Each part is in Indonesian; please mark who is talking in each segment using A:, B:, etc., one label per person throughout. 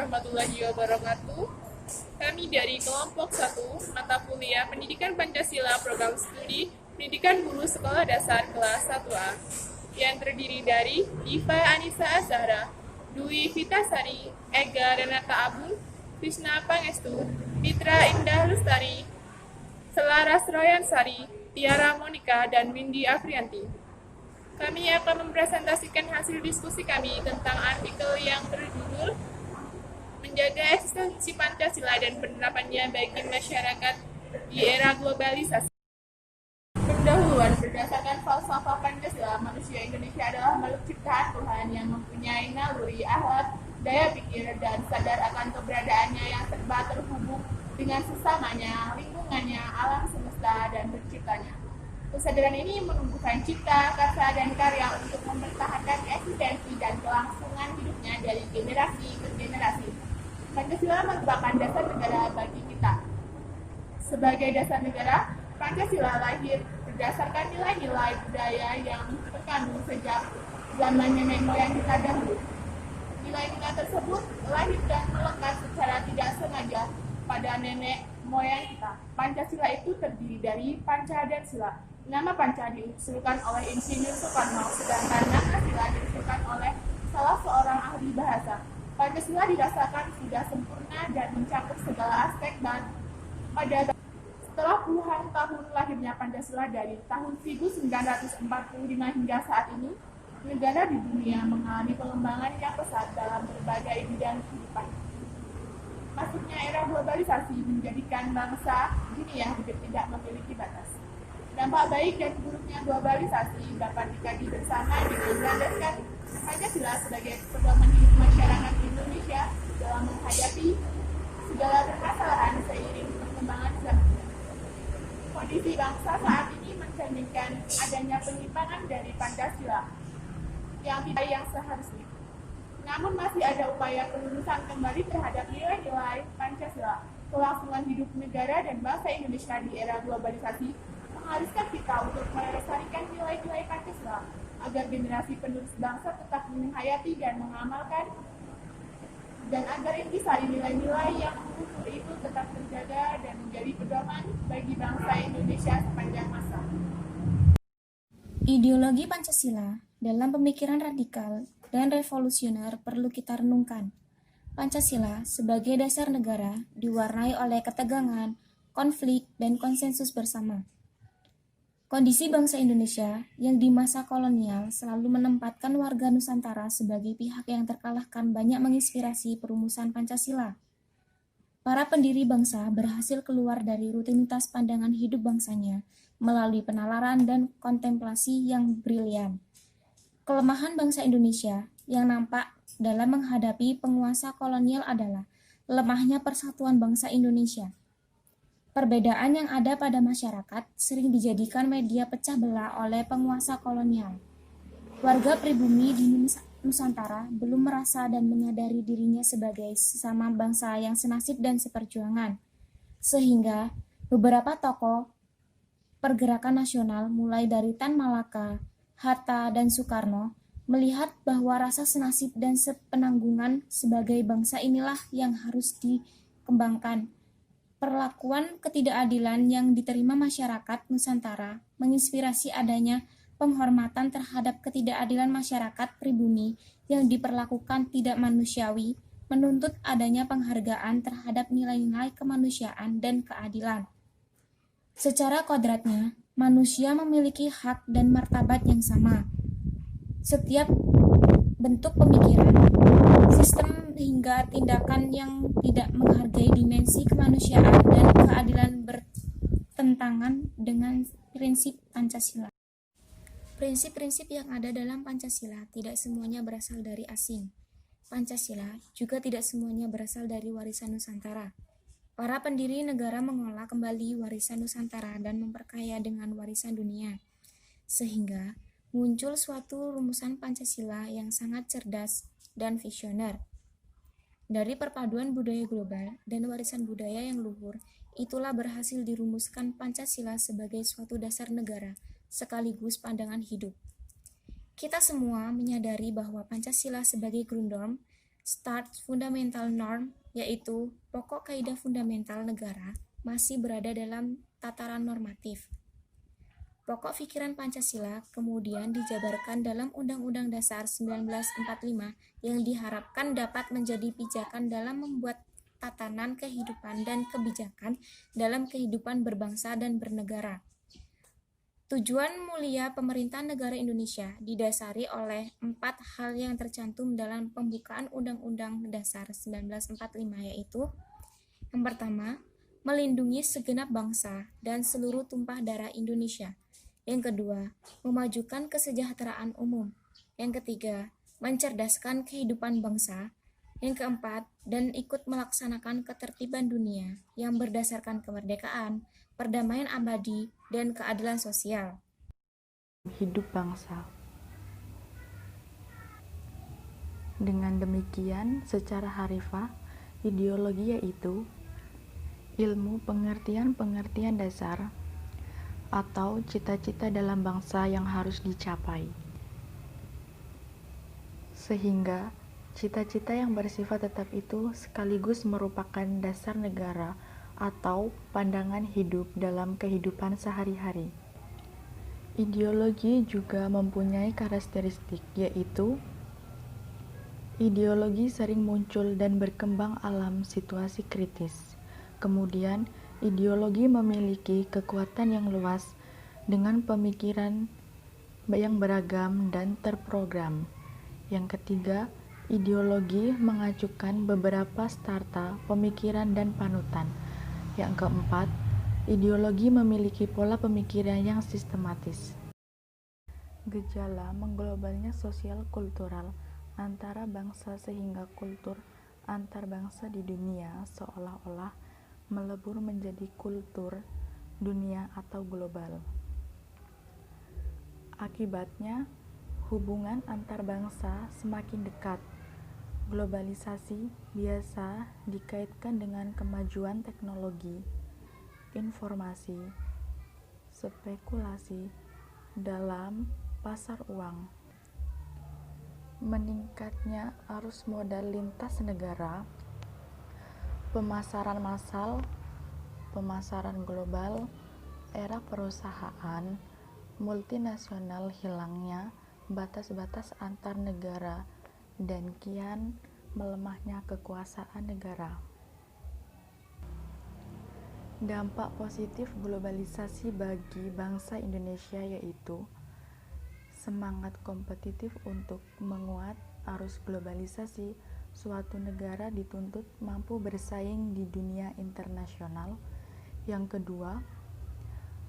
A: warahmatullahi wabarakatuh. Kami dari kelompok 1 mata kuliah Pendidikan Pancasila Program Studi Pendidikan Guru Sekolah Dasar kelas 1A yang terdiri dari Diva Anissa Azhara, Dwi Vitasari, Ega Renata Abun, Krishna Pangestu, Mitra Indah Lustari, Selaras Royansari, Tiara Monika, dan Windy Afrianti. Kami akan mempresentasikan hasil diskusi kami tentang artikel yang berjudul Menjaga Eksistensi Pancasila dan Penerapannya bagi Masyarakat di Era Globalisasi. Pendahuluan, berdasarkan falsafah Pancasila, manusia Indonesia adalah makhluk ciptaan Tuhan yang mempunyai naluri, akhlak, daya pikir, dan sadar akan keberadaannya yang serba terhubung dengan sesamanya, lingkungannya, alam semesta, dan penciptanya. Kesadaran ini menumbuhkan cipta, karsa, dan karya untuk mempertahankan eksistensi dan kelangsungan hidupnya dari generasi ke generasi. Pancasila merupakan dasar negara bagi kita. Sebagai dasar negara, Pancasila lahir berdasarkan nilai-nilai budaya yang terkandung sejak zaman nenek moyang kita dahulu. Nilai-nilai tersebut lahir dan melekat secara tidak sengaja pada nenek moyang kita. Pancasila itu terdiri dari Panca dan Sila. Nama Panca diusulkan oleh Insinyur Soekarno, sedangkan nama Sila diusulkan oleh salah seorang ahli bahasa. Pancasila dirasakan sudah sempurna dan mencakup segala aspek dan pada setelah puluhan tahun lahirnya Pancasila dari tahun 1945 hingga saat ini, negara di dunia mengalami pengembangan yang pesat dalam berbagai bidang kehidupan. Masuknya era globalisasi menjadikan bangsa dunia hampir tidak memiliki batas. Dampak baik dan buruknya globalisasi dapat dikaji bersama dengan melandaskan Pancasila sebagai pedoman hidup masyarakat Indonesia dalam menghadapi segala permasalahan seiring perkembangan zaman. Kondisi bangsa saat ini mencerminkan adanya penyimpangan dari Pancasila yang seharusnya. Namun masih ada upaya penelusuran kembali terhadap nilai-nilai Pancasila. Kelangsungan hidup negara dan bangsa Indonesia di era globalisasi mengharuskan kita untuk melestarikan nilai-nilai Pancasila agar generasi penerus bangsa tetap menghayati dan mengamalkan, dan agar intisari nilai-nilai yang luhur itu tetap terjaga dan menjadi pedoman bagi bangsa Indonesia sepanjang masa.
B: Ideologi Pancasila dalam pemikiran radikal dan revolusioner perlu kita renungkan. Pancasila sebagai dasar negara diwarnai oleh ketegangan, konflik, dan konsensus bersama. Kondisi bangsa Indonesia yang di masa kolonial selalu menempatkan warga Nusantara sebagai pihak yang terkalahkan banyak menginspirasi perumusan Pancasila. Para pendiri bangsa berhasil keluar dari rutinitas pandangan hidup bangsanya melalui penalaran dan kontemplasi yang brilian. Kelemahan bangsa Indonesia yang nampak dalam menghadapi penguasa kolonial adalah lemahnya persatuan bangsa Indonesia. Perbedaan yang ada pada masyarakat sering dijadikan media pecah belah oleh penguasa kolonial. Warga pribumi di Nusantara belum merasa dan menyadari dirinya sebagai sesama bangsa yang senasib dan seperjuangan. Sehingga beberapa tokoh pergerakan nasional mulai dari Tan Malaka, Hatta, dan Soekarno melihat bahwa rasa senasib dan sepenanggungan sebagai bangsa inilah yang harus dikembangkan. Perlakuan ketidakadilan yang diterima masyarakat Nusantara menginspirasi adanya penghormatan terhadap ketidakadilan masyarakat pribumi yang diperlakukan tidak manusiawi, menuntut adanya penghargaan terhadap nilai-nilai kemanusiaan dan keadilan. Secara kodratnya, manusia memiliki hak dan martabat yang sama. Setiap bentuk pemikiran, sistem hingga tindakan yang tidak menghargai dimensi kemanusiaan dan keadilan bertentangan dengan prinsip Pancasila. Prinsip-prinsip yang ada dalam Pancasila tidak semuanya berasal dari asing. Pancasila juga tidak semuanya berasal dari warisan Nusantara. Para pendiri negara mengolah kembali warisan Nusantara dan memperkaya dengan warisan dunia, sehingga muncul suatu rumusan Pancasila yang sangat cerdas dan visioner. Dari perpaduan budaya global dan warisan budaya yang luhur, itulah berhasil dirumuskan Pancasila sebagai suatu dasar negara, sekaligus pandangan hidup. Kita semua menyadari bahwa Pancasila sebagai grundnorm Start Fundamental Norm, yaitu pokok kaidah fundamental negara, masih berada dalam tataran normatif. Pokok pikiran Pancasila kemudian dijabarkan dalam Undang-Undang Dasar 1945 yang diharapkan dapat menjadi pijakan dalam membuat tatanan kehidupan dan kebijakan dalam kehidupan berbangsa dan bernegara. Tujuan mulia pemerintahan negara Indonesia didasari oleh 4 hal yang tercantum dalam pembukaan Undang-Undang Dasar 1945, yaitu: yang pertama, melindungi segenap bangsa dan seluruh tumpah darah Indonesia. Yang kedua, memajukan kesejahteraan umum. Yang ketiga, mencerdaskan kehidupan bangsa. Yang keempat, dan ikut melaksanakan ketertiban dunia yang berdasarkan kemerdekaan, perdamaian abadi, dan keadilan sosial.
C: Hidup bangsa. Dengan demikian, secara harfiah, ideologi yaitu ilmu pengertian-pengertian dasar atau cita-cita dalam bangsa yang harus dicapai. Sehingga cita-cita yang bersifat tetap itu sekaligus merupakan dasar negara atau pandangan hidup dalam kehidupan sehari-hari. Ideologi juga mempunyai karakteristik, yaitu ideologi sering muncul dan berkembang alam situasi kritis. Kemudian, ideologi memiliki kekuatan yang luas dengan pemikiran yang beragam dan terprogram. Yang ketiga, ideologi mengajukan beberapa strata pemikiran dan panutan. Yang keempat, ideologi memiliki pola pemikiran yang sistematis. Gejala mengglobalnya sosial kultural antara bangsa sehingga kultur antar bangsa di dunia seolah-olah melebur menjadi kultur dunia atau global. Akibatnya, hubungan antar bangsa semakin dekat. Globalisasi biasa dikaitkan dengan kemajuan teknologi, informasi, spekulasi dalam pasar uang, meningkatnya arus modal lintas negara, pemasaran massal, pemasaran global, era perusahaan multinasional, hilangnya batas-batas antar negara, dan kian melemahnya kekuasaan negara. Dampak positif globalisasi bagi bangsa Indonesia yaitu semangat kompetitif untuk menguat arus globalisasi. Suatu negara dituntut mampu bersaing di dunia internasional. Yang kedua,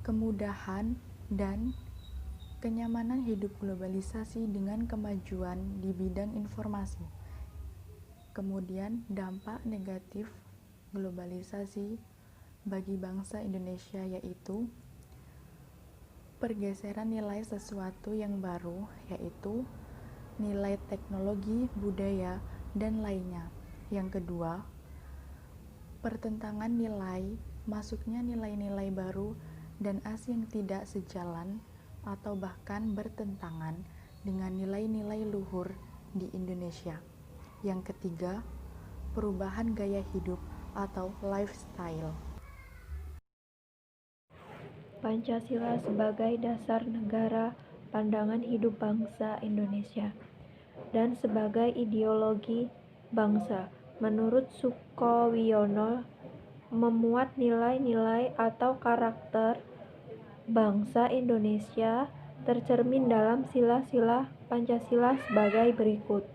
C: kemudahan dan kenyamanan hidup globalisasi dengan kemajuan di bidang informasi. Kemudian, dampak negatif globalisasi bagi bangsa Indonesia yaitu pergeseran nilai sesuatu yang baru, yaitu nilai teknologi, budaya, dan lainnya. Yang kedua, pertentangan nilai, masuknya nilai-nilai baru dan asing tidak sejalan atau bahkan bertentangan dengan nilai-nilai luhur di Indonesia. Yang ketiga, perubahan gaya hidup atau lifestyle.
D: Pancasila sebagai dasar negara, pandangan hidup bangsa Indonesia, dan sebagai ideologi bangsa, menurut Sukowiono, memuat nilai-nilai atau karakter bangsa Indonesia tercermin dalam sila-sila Pancasila sebagai berikut.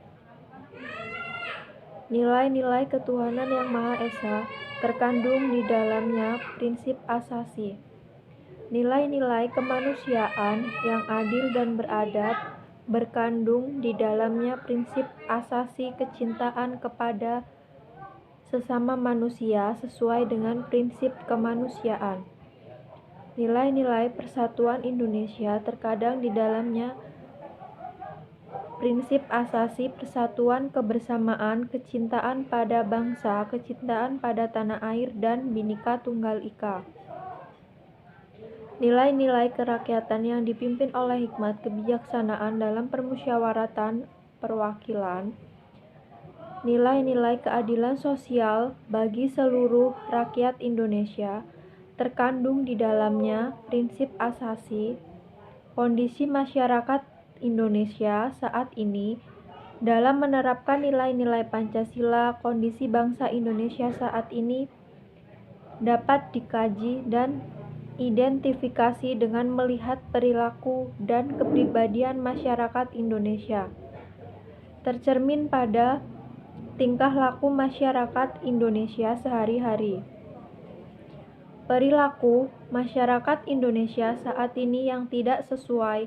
D: Nilai-nilai ketuhanan yang Maha Esa terkandung di dalamnya prinsip asasi. Nilai-nilai kemanusiaan yang adil dan beradab berkandung di dalamnya prinsip asasi kecintaan kepada sesama manusia sesuai dengan prinsip kemanusiaan. Nilai-nilai persatuan Indonesia terkadang di dalamnya prinsip asasi persatuan, kebersamaan, kecintaan pada bangsa, kecintaan pada tanah air, dan Bhinneka Tunggal Ika. Nilai-nilai kerakyatan yang dipimpin oleh hikmat kebijaksanaan dalam permusyawaratan perwakilan nilai-nilai keadilan sosial bagi seluruh rakyat Indonesia, terkandung di dalamnya prinsip asasi kondisi masyarakat Indonesia saat ini dalam menerapkan nilai-nilai Pancasila. Kondisi bangsa Indonesia saat ini dapat dikaji dan identifikasi dengan melihat perilaku dan kepribadian masyarakat Indonesia, tercermin pada tingkah laku masyarakat Indonesia sehari-hari. Perilaku masyarakat Indonesia saat ini yang tidak sesuai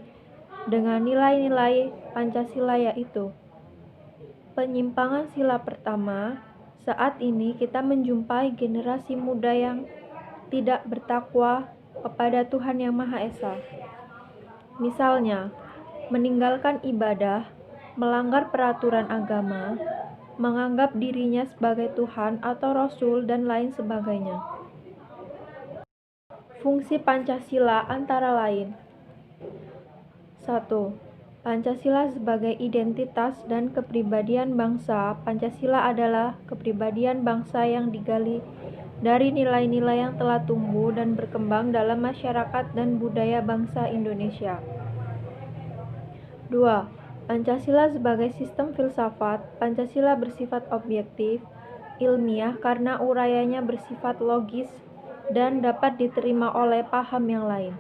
D: dengan nilai-nilai Pancasila yaitu penyimpangan sila pertama. Saat ini kita menjumpai generasi muda yang tidak bertakwa kepada Tuhan Yang Maha Esa. Misalnya, meninggalkan ibadah, melanggar peraturan agama, menganggap dirinya sebagai Tuhan atau Rasul, dan lain sebagainya. Fungsi Pancasila antara lain: 1. Pancasila sebagai identitas dan kepribadian bangsa. Pancasila adalah kepribadian bangsa yang digali dari nilai-nilai yang telah tumbuh dan berkembang dalam masyarakat dan budaya bangsa Indonesia. 2. Pancasila sebagai sistem filsafat. Pancasila bersifat objektif, ilmiah karena urayanya bersifat logis dan dapat diterima oleh paham yang lain.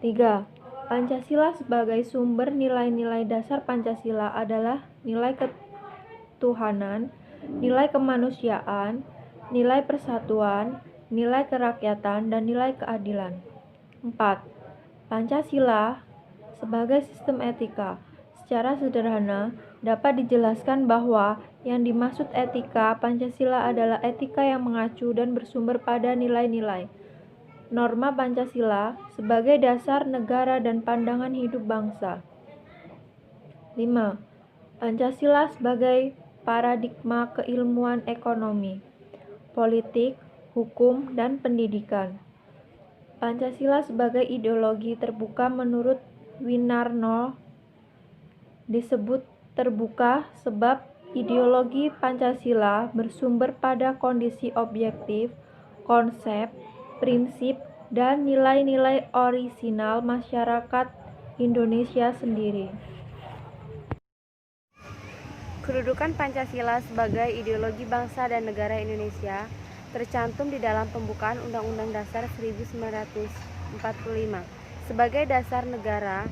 D: 3. Pancasila sebagai sumber nilai-nilai dasar. Pancasila adalah nilai ketuhanan, nilai kemanusiaan, nilai persatuan, nilai kerakyatan, dan nilai keadilan. 4. Pancasila sebagai sistem etika. Secara sederhana, dapat dijelaskan bahwa yang dimaksud etika Pancasila adalah etika yang mengacu dan bersumber pada nilai-nilai norma Pancasila sebagai dasar negara dan pandangan hidup bangsa. 5. Pancasila sebagai paradigma keilmuan ekonomi, politik, hukum, dan pendidikan. Pancasila sebagai ideologi terbuka menurut Winarno disebut terbuka sebab ideologi Pancasila bersumber pada kondisi objektif, konsep, prinsip, dan nilai-nilai orisinal masyarakat Indonesia sendiri.
E: Kedudukan Pancasila sebagai ideologi bangsa dan negara Indonesia tercantum di dalam pembukaan Undang-Undang Dasar 1945 sebagai dasar negara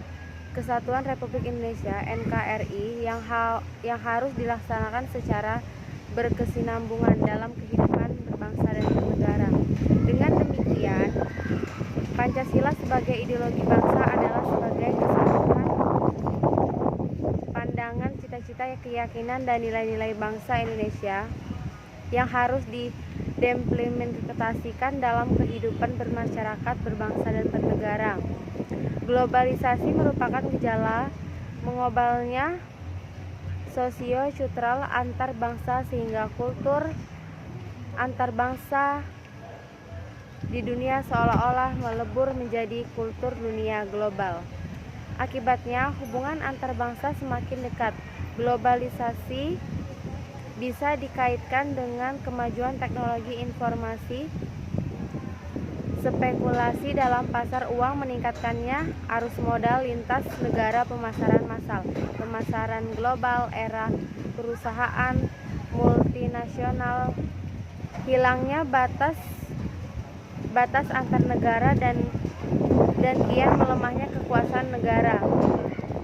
E: Kesatuan Republik Indonesia (NKRI) yang harus dilaksanakan secara berkesinambungan dalam kehidupan berbangsa dan bernegara. Dengan demikian, Pancasila sebagai ideologi bangsa adalah sebagai kesatuan pandangan, cita-cita, keyakinan, dan nilai-nilai bangsa Indonesia yang harus diimplementasikan dalam kehidupan bermasyarakat, berbangsa, dan bernegara. Globalisasi merupakan gejala mengobalnya sosio-kultural antar bangsa sehingga kultur antar bangsa di dunia seolah-olah melebur menjadi kultur dunia global. Akibatnya, hubungan antar bangsa semakin dekat. Globalisasi bisa dikaitkan dengan kemajuan teknologi informasi. Spekulasi dalam pasar uang meningkatkannya arus modal lintas negara, pemasaran massal, pemasaran global, era perusahaan multinasional, hilangnya batas antar negara dan kian melemahnya kekuasaan negara.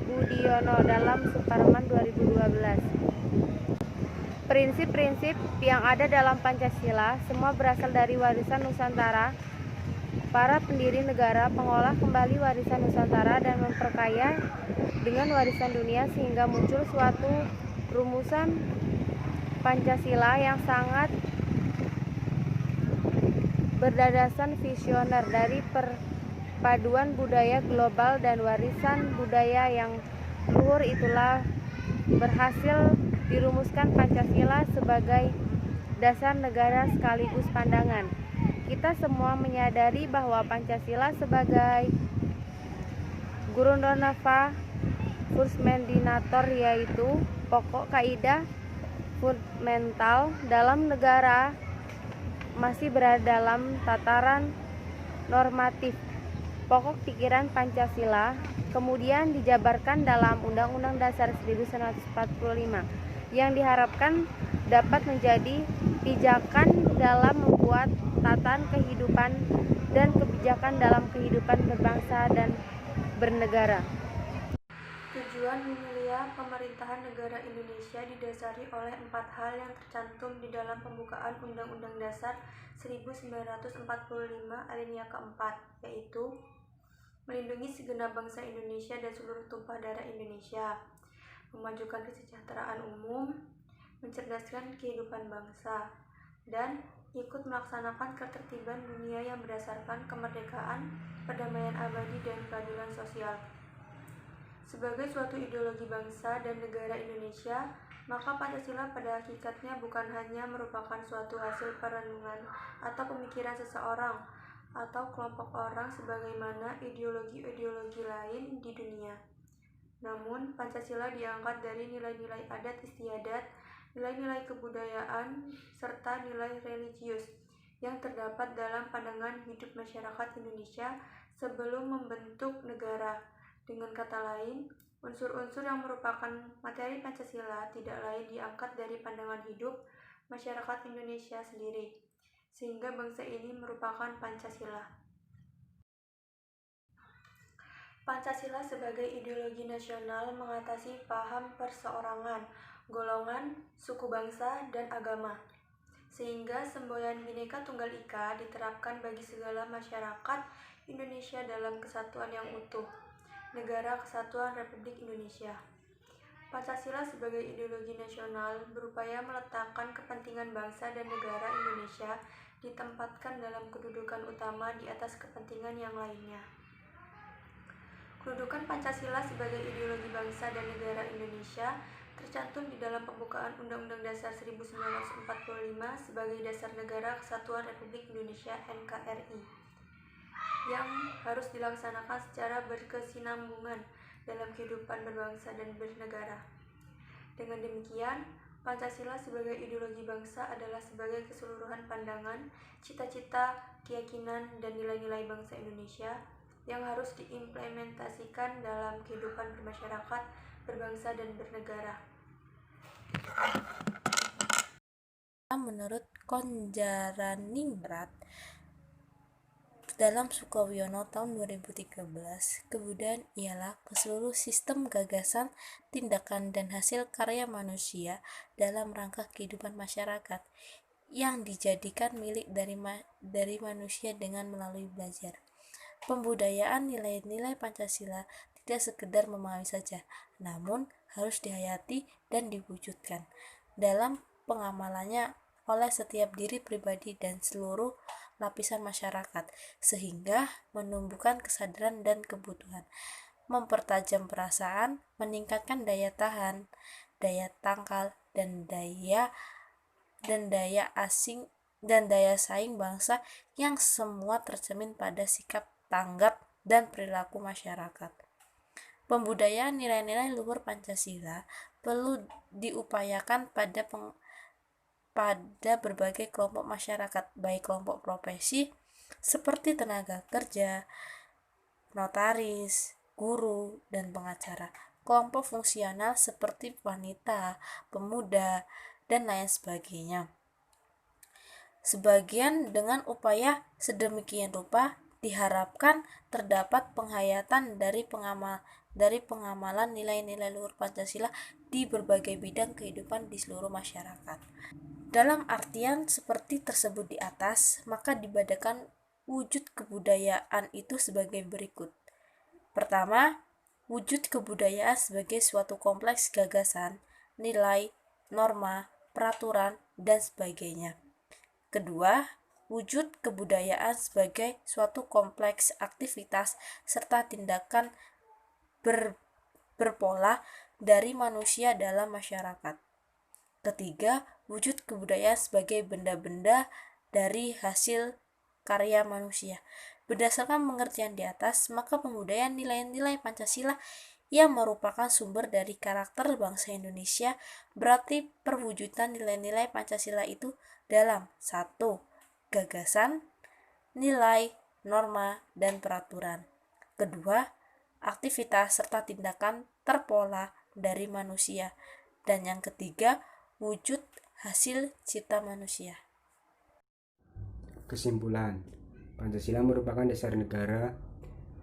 E: Budiono dalam Suparman 2012. Prinsip-prinsip yang ada dalam Pancasila semua berasal dari warisan Nusantara. Para pendiri negara mengolah kembali warisan Nusantara dan memperkaya dengan warisan dunia sehingga muncul suatu rumusan Pancasila yang sangat berdasarkan visioner dari perpaduan budaya global dan warisan budaya yang luhur. Itulah berhasil dirumuskan Pancasila sebagai dasar negara sekaligus pandangan. Kita semua menyadari bahwa Pancasila sebagai Grundnorma Fundamentator, yaitu pokok kaidah fundamental dalam negara masih berada dalam tataran normatif. Pokok pikiran Pancasila kemudian dijabarkan dalam Undang-Undang Dasar 1945 yang diharapkan dapat menjadi pijakan dalam membuat tatanan kehidupan dan kebijakan dalam kehidupan berbangsa dan bernegara.
F: Tujuan mulia pemerintahan negara Indonesia didasari oleh 4 hal yang tercantum di dalam pembukaan Undang-Undang Dasar 1945 alinea keempat, yaitu melindungi segenap bangsa Indonesia dan seluruh tumpah darah Indonesia, memajukan kesejahteraan umum, mencerdaskan kehidupan bangsa, dan ikut melaksanakan ketertiban dunia yang berdasarkan kemerdekaan, perdamaian abadi, dan keadilan sosial. Sebagai suatu ideologi bangsa dan negara Indonesia, maka Pancasila pada hakikatnya bukan hanya merupakan suatu hasil perenungan atau pemikiran seseorang atau kelompok orang sebagaimana ideologi-ideologi lain di dunia. Namun, Pancasila diangkat dari nilai-nilai adat istiadat, nilai-nilai kebudayaan, serta nilai religius yang terdapat dalam pandangan hidup masyarakat Indonesia sebelum membentuk negara. Dengan kata lain, unsur-unsur yang merupakan materi Pancasila tidak lain diangkat dari pandangan hidup masyarakat Indonesia sendiri, sehingga bangsa ini merupakan Pancasila. Pancasila sebagai ideologi nasional mengatasi paham perseorangan, golongan, suku bangsa, dan agama, sehingga semboyan Bhinneka Tunggal Ika diterapkan bagi segala masyarakat Indonesia dalam kesatuan yang utuh. Negara Kesatuan Republik Indonesia. Pancasila sebagai ideologi nasional berupaya meletakkan kepentingan bangsa dan negara Indonesia ditempatkan dalam kedudukan utama di atas kepentingan yang lainnya. Kedudukan Pancasila sebagai ideologi bangsa dan negara Indonesia tercantum di dalam pembukaan Undang-Undang Dasar 1945 sebagai dasar negara Kesatuan Republik Indonesia NKRI yang harus dilaksanakan secara berkesinambungan dalam kehidupan berbangsa dan bernegara. Dengan demikian, Pancasila sebagai ideologi bangsa adalah sebagai keseluruhan pandangan, cita-cita, keyakinan, dan nilai-nilai bangsa Indonesia yang harus diimplementasikan dalam kehidupan bermasyarakat, berbangsa, dan bernegara.
G: Menurut Konjaraningrat dalam Sukowiono tahun 2013, kebudayaan ialah keseluruh sistem gagasan, tindakan, dan hasil karya manusia dalam rangka kehidupan masyarakat yang dijadikan milik dari manusia dengan melalui belajar. Pembudayaan nilai-nilai Pancasila tidak sekedar memahami saja, namun harus dihayati dan diwujudkan dalam pengamalannya oleh setiap diri pribadi dan seluruh lapisan masyarakat, sehingga menumbuhkan kesadaran dan kebutuhan, mempertajam perasaan, meningkatkan daya tahan, daya tangkal, dan daya saing bangsa yang semua tercermin pada sikap tanggap dan perilaku masyarakat. Pembudayaan nilai-nilai luhur Pancasila perlu diupayakan pada berbagai kelompok masyarakat, baik kelompok profesi seperti tenaga kerja, notaris, guru, dan pengacara, kelompok fungsional seperti wanita, pemuda, dan lain sebagainya. Sebagian dengan upaya sedemikian rupa diharapkan terdapat penghayatan dari pengamalan nilai-nilai luhur Pancasila di berbagai bidang kehidupan di seluruh masyarakat. Dalam artian seperti tersebut di atas, maka dibedakan wujud kebudayaan itu sebagai berikut. Pertama, wujud kebudayaan sebagai suatu kompleks gagasan, nilai, norma, peraturan, dan sebagainya. Kedua, wujud kebudayaan sebagai suatu kompleks aktivitas serta tindakan berpola dari manusia dalam masyarakat. Ketiga, wujud kebudayaan sebagai benda-benda dari hasil karya manusia. Berdasarkan pengertian di atas, maka pembudayaan nilai-nilai Pancasila yang merupakan sumber dari karakter bangsa Indonesia, berarti perwujudan nilai-nilai Pancasila itu dalam 1. Gagasan, nilai, norma, dan peraturan. 2. Aktivitas serta tindakan terpola dari manusia. Dan yang ketiga, wujud hasil cipta manusia.
H: Kesimpulan, Pancasila merupakan dasar negara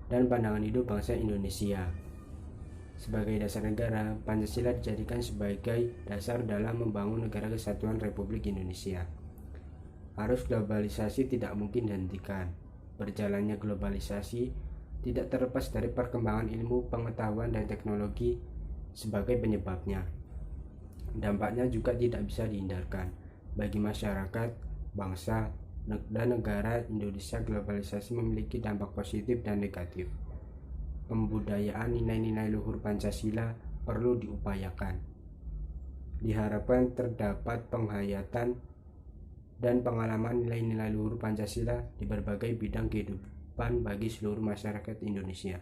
H: dan pandangan hidup bangsa Indonesia. Sebagai dasar negara, Pancasila dijadikan sebagai dasar dalam membangun negara kesatuan Republik Indonesia. Arus globalisasi tidak mungkin dihentikan. Berjalannya globalisasi tidak terlepas dari perkembangan ilmu, pengetahuan, dan teknologi sebagai penyebabnya. Dampaknya juga tidak bisa dihindarkan. Bagi masyarakat, bangsa, dan negara Indonesia, globalisasi memiliki dampak positif dan negatif. Pembudayaan nilai-nilai luhur Pancasila perlu diupayakan. Diharapkan terdapat penghayatan dan pengalaman nilai-nilai luhur Pancasila di berbagai bidang kehidupan bagi seluruh masyarakat Indonesia.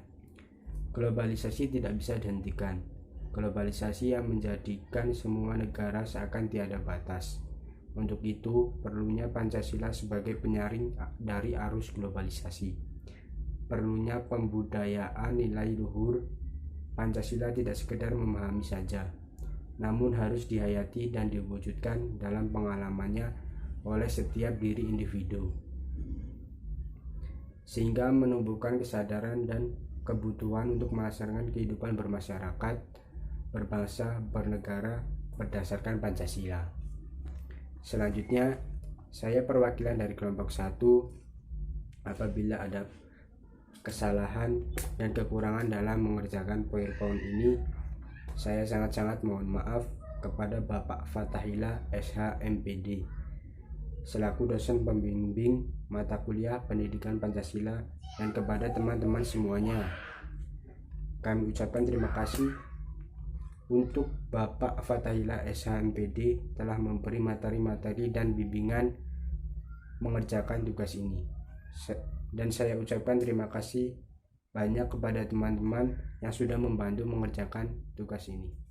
H: Globalisasi tidak bisa dihentikan. Globalisasi yang menjadikan semua negara seakan tiada batas. Untuk itu, perlunya Pancasila sebagai penyaring dari arus globalisasi. Perlunya pembudayaan nilai luhur Pancasila tidak sekedar memahami saja, namun harus dihayati dan diwujudkan dalam pengalamannya oleh setiap diri individu, sehingga menumbuhkan kesadaran dan kebutuhan untuk melaksanakan kehidupan bermasyarakat, berbangsa, bernegara berdasarkan Pancasila. Selanjutnya, saya perwakilan dari kelompok 1. Apabila ada kesalahan dan kekurangan dalam mengerjakan PowerPoint ini, saya sangat-sangat mohon maaf kepada Bapak Fathahillah SH MPD selaku dosen pembimbing mata kuliah Pendidikan Pancasila, dan kepada teman-teman semuanya. Kami ucapkan terima kasih untuk Bapak Fathahillah SH MPD telah memberi materi-materi dan bimbingan mengerjakan tugas ini. Dan saya ucapkan terima kasih banyak kepada teman-teman yang sudah membantu mengerjakan tugas ini.